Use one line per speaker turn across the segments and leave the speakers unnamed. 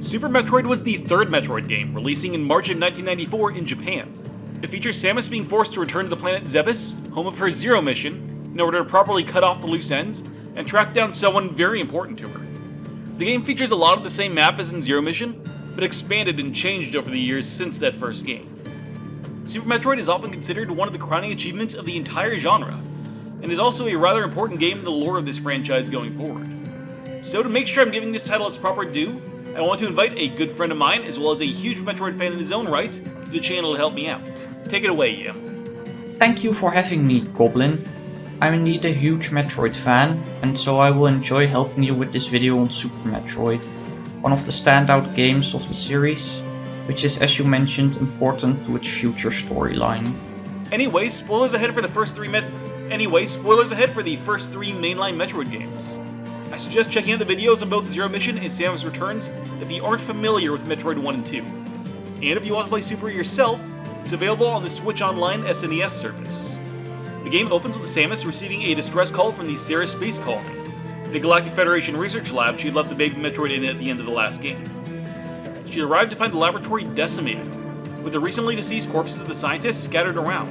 Super Metroid was the third Metroid game, releasing in March of 1994 in Japan. It features Samus being forced to return to the planet Zebes, home of her Zero mission, in order to properly cut off the loose ends and track down someone very important to her. The game features a lot of the same map as in Zero Mission, but expanded and changed over the years since that first game. Super Metroid is often considered one of the crowning achievements of the entire genre, and is also a rather important game in the lore of this franchise going forward. So to make sure I'm giving this title its proper due, I want to invite a good friend of mine, as well as a huge Metroid fan in his own right, to the channel to help me out. Take it away, Ym.
Thank you for having me, Goblin. I'm indeed a huge Metroid fan, and so I will enjoy helping you with this video on Super Metroid, one of the standout games of the series, which is, as you mentioned, important to its future storyline.
Anyway, spoilers ahead for the first three mainline Metroid games. I suggest checking out the videos on both Zero Mission and Samus Returns if you aren't familiar with Metroid 1 and 2. And if you want to play Super yourself, it's available on the Switch Online SNES service. The game opens with Samus receiving a distress call from the Ceres Space Colony, the Galactic Federation research lab she had left the baby Metroid in at the end of the last game. She arrived to find the laboratory decimated, with the recently deceased corpses of the scientists scattered around,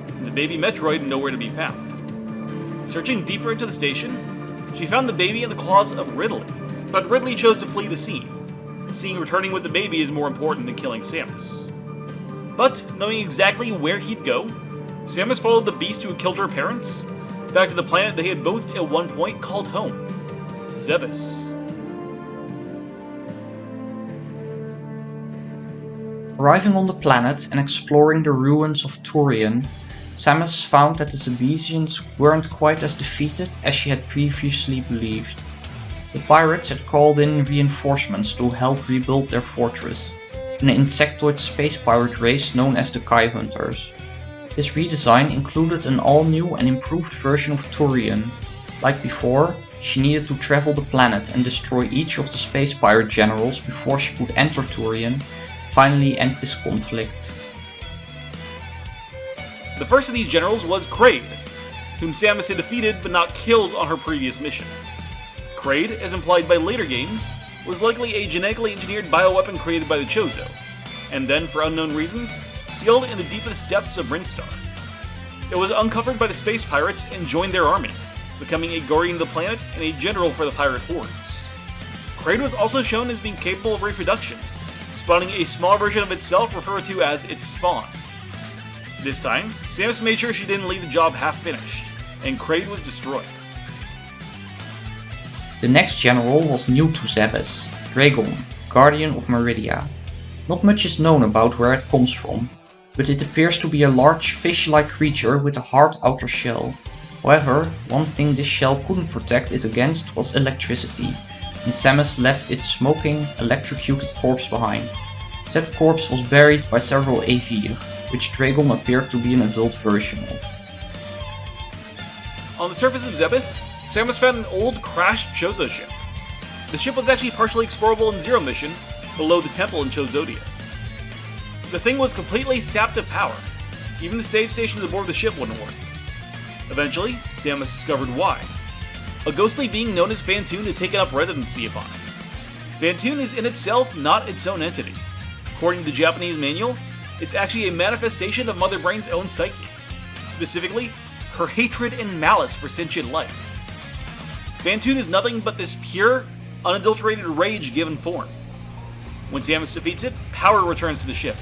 and the baby Metroid nowhere to be found. Searching deeper into the station, she found the baby in the claws of Ridley, but Ridley chose to flee the scene, seeing returning with the baby is more important than killing Samus. But, knowing exactly where he'd go, Samus followed the beast who had killed her parents back to the planet they had both at one point called home, Zebes.
Arriving on the planet and exploring the ruins of Turian, Samus found that the Zebesians weren't quite as defeated as she had previously believed. The pirates had called in reinforcements to help rebuild their fortress, an insectoid space pirate race known as the Kai Hunters. This redesign included an all-new and improved version of Turian. Like before, she needed to travel the planet and destroy each of the space pirate generals before she could enter Turian and finally end this conflict.
The first of these generals was Kraid, whom Samus had defeated but not killed on her previous mission. Kraid, as implied by later games, was likely a genetically engineered bioweapon created by the Chozo, and then, for unknown reasons, sealed in the deepest depths of Brinstar. It was uncovered by the space pirates and joined their army, becoming a guardian of the planet and a general for the pirate hordes. Kraid was also shown as being capable of reproduction, spawning a small version of itself referred to as its spawn. This time, Samus made sure she didn't leave the job half-finished, and Kraid was destroyed.
The next general was new to Zebes, Dragon, Guardian of Meridia. Not much is known about where it comes from, but it appears to be a large fish-like creature with a hard outer shell. However, one thing this shell couldn't protect it against was electricity, and Samus left its smoking, electrocuted corpse behind. That corpse was buried by several Aevir, which Dragon appeared to be an adult version of.
On the surface of Zebes, Samus found an old, crashed Chozo ship. The ship was actually partially explorable in Zero Mission, below the temple in Chozodia. The thing was completely sapped of power. Even the save stations aboard the ship wouldn't work. Eventually, Samus discovered why. A ghostly being known as Phantoon had taken up residency upon it. Phantoon is in itself not its own entity. According to the Japanese manual, it's actually a manifestation of Mother Brain's own psyche, specifically, her hatred and malice for sentient life. Phantoon is nothing but this pure, unadulterated rage given form. When Samus defeats it, power returns to the ship.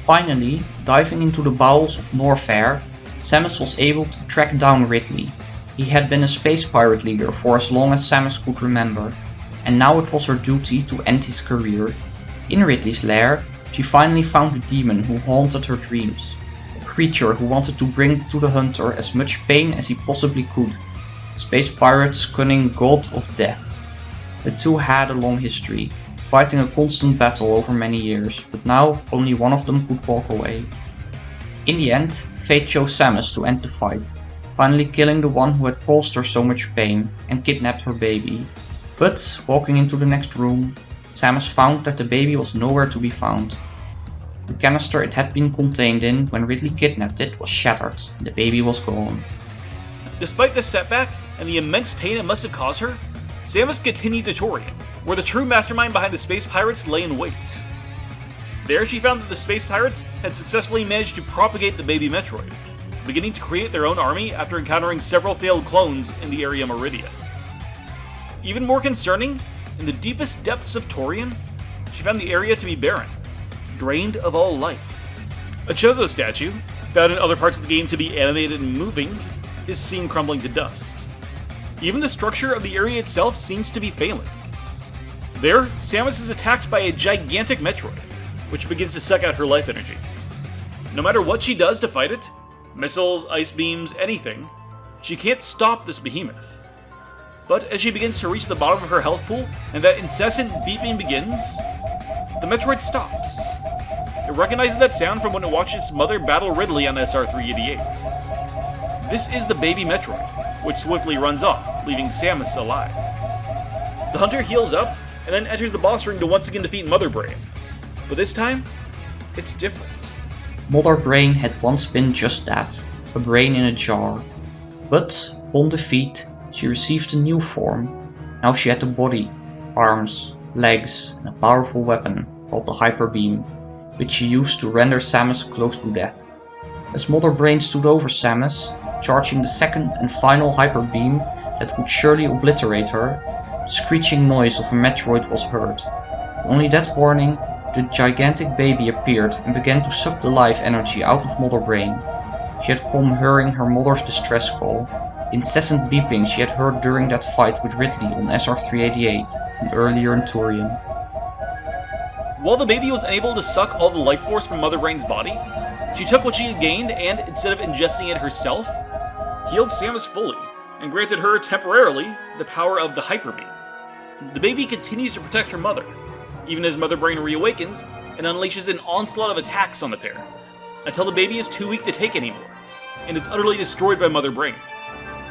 Finally, diving into the bowels of Norfair, Samus was able to track down Ridley. He had been a space pirate leader for as long as Samus could remember, and now it was her duty to end his career. In Ridley's lair, she finally found the demon who haunted her dreams, a creature who wanted to bring to the hunter as much pain as he possibly could, the space pirate's cunning god of death. The two had a long history, fighting a constant battle over many years, but now only one of them could walk away. In the end, fate chose Samus to end the fight, finally killing the one who had caused her so much pain and kidnapped her baby. But, walking into the next room, Samus found that the baby was nowhere to be found. The canister it had been contained in when Ridley kidnapped it was shattered, and the baby was gone.
Despite this setback and the immense pain it must have caused her, Samus continued to Torian, where the true mastermind behind the space pirates lay in wait. There she found that the space pirates had successfully managed to propagate the baby Metroid, beginning to create their own army after encountering several failed clones in the area Meridia. Even more concerning, in the deepest depths of Torian, she found the area to be barren, drained of all life. A Chozo statue, found in other parts of the game to be animated and moving, is seen crumbling to dust. Even the structure of the area itself seems to be failing. There, Samus is attacked by a gigantic Metroid, which begins to suck out her life energy. No matter what she does to fight it, missiles, ice beams, anything, she can't stop this behemoth. But as she begins to reach the bottom of her health pool, and that incessant beeping begins, the Metroid stops. It recognizes that sound from when it watched its mother battle Ridley on SR-388. This is the baby Metroid, which swiftly runs off, leaving Samus alive. The hunter heals up, and then enters the boss ring to once again defeat Mother Brain. But this time, it's different.
Mother Brain had once been just that, a brain in a jar. But, upon defeat, she received a new form. Now she had a body, arms, legs, and a powerful weapon called the Hyper Beam, which she used to render Samus close to death. As Mother Brain stood over Samus, charging the second and final Hyper Beam that would surely obliterate her, the screeching noise of a Metroid was heard. With only that warning, the gigantic baby appeared and began to suck the life energy out of Mother Brain. She had come hearing her mother's distress call, the incessant beeping she had heard during that fight with Ridley on SR-388 and earlier in Torian.
While the baby was unable to suck all the life force from Mother Brain's body, she took what she had gained and, instead of ingesting it herself, healed Samus fully, and granted her, temporarily, the power of the Hyper Beam. The baby continues to protect her mother, even as Mother Brain reawakens and unleashes an onslaught of attacks on the pair, until the baby is too weak to take anymore, and is utterly destroyed by Mother Brain,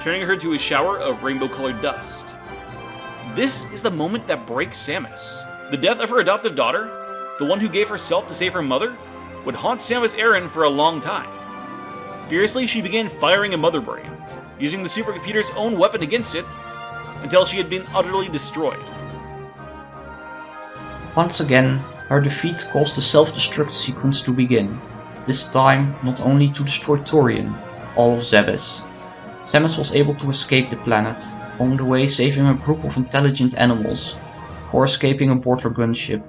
turning her to a shower of rainbow-colored dust. This is the moment that breaks Samus. The death of her adoptive daughter, the one who gave herself to save her mother, would haunt Samus Aran for a long time. Fiercely, she began firing at Mother Brain, using the supercomputer's own weapon against it, until she had been utterly destroyed.
Once again, her defeat caused the self-destruct sequence to begin, this time not only to destroy Torian, all of Zebes. Samus was able to escape the planet, along the way saving a group of intelligent animals, or escaping aboard her gunship.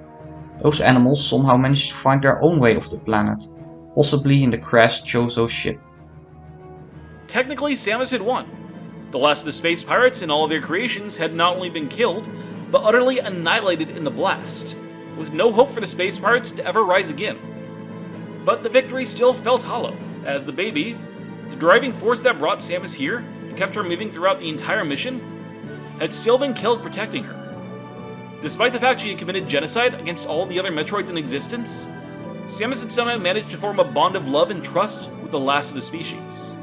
Those animals somehow managed to find their own way off the planet, possibly in the crashed Chozo ship.
Technically, Samus had won. The last of the space pirates and all of their creations had not only been killed, but utterly annihilated in the blast, with no hope for the space pirates to ever rise again. But the victory still felt hollow, as the baby, the driving force that brought Samus here and kept her moving throughout the entire mission, had still been killed protecting her. Despite the fact she had committed genocide against all the other Metroids in existence, Samus had somehow managed to form a bond of love and trust with the last of the species.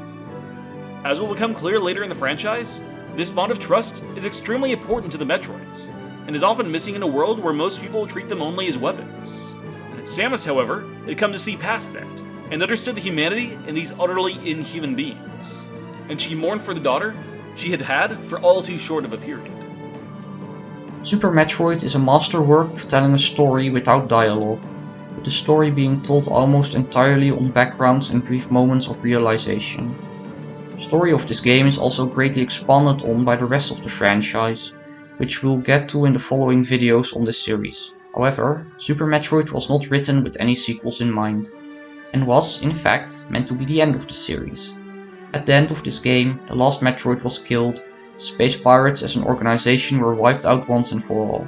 As will become clear later in the franchise, this bond of trust is extremely important to the Metroids, and is often missing in a world where most people treat them only as weapons. Samus, however, had come to see past that, and understood the humanity in these utterly inhuman beings, and she mourned for the daughter she had had for all too short of a period.
Super Metroid is a masterwork of telling a story without dialogue, with the story being told almost entirely on backgrounds and brief moments of realization. The story of this game is also greatly expanded on by the rest of the franchise, which we'll get to in the following videos on this series. However, Super Metroid was not written with any sequels in mind, and was, in fact, meant to be the end of the series. At the end of this game, the last Metroid was killed, the Space Pirates as an organization were wiped out once and for all.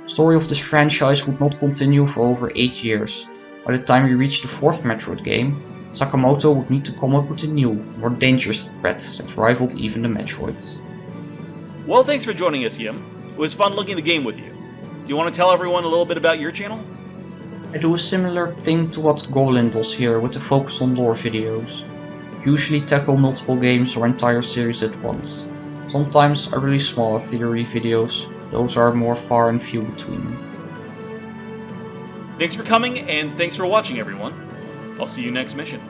The story of this franchise would not continue for over 8 years. By the time we reached the 4th Metroid game, Sakamoto would need to come up with a new, more dangerous threat that rivaled even the Metroids.
Well, thanks for joining us, Yim. It was fun looking at the game with you. Do you want to tell everyone a little bit about your channel?
I do a similar thing to what Goblin does here with a focus on lore videos. I usually tackle multiple games or entire series at once. Sometimes I release smaller theory videos, those are more far and few between.
Thanks for coming, and thanks for watching, everyone. I'll see you next mission.